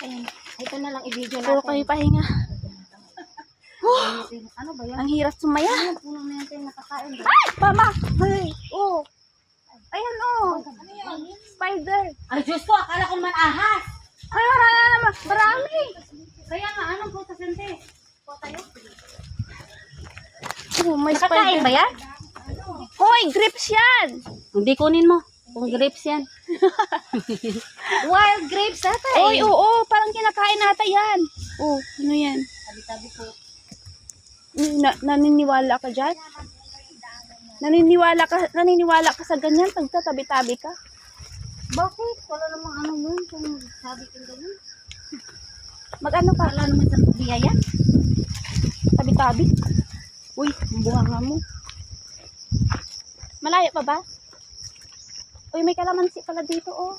natin. Ito na lang i-video Puro natin. kayo pahinga. Ano ba yan? Ang hirap sumaya. Ano puno na yan tayo nakakain? Ay! Mama! Hey! Oh! Ayan oh! Ano yan? Spider! Ay, Diyos ko, akala ko naman ahas. Ay, marami naman! Marami! Kaya nga, anong po sasente? Po tayo? Oh, may Nakakain spider. ba yan? Hoy! Grips yan! Hindi, kunin mo. Kung grapes yan. Wild grapes ata eh. Oy, oo! Parang kinakain nata yan. Oh, ano yan? Tabi-tabi po. Naniniwala ka dyan? Naniniwala ka sa ganyan pag tabi-tabi ka? Bakit? Wala namang ano yun. Kung sabi ko ganun. Mag-ano ka? Wala naman sa biyaya. Tabi-tabi? Uy, ang buhanga mo. Malayo pa ba? Uy, may kalamansi pala dito, oh.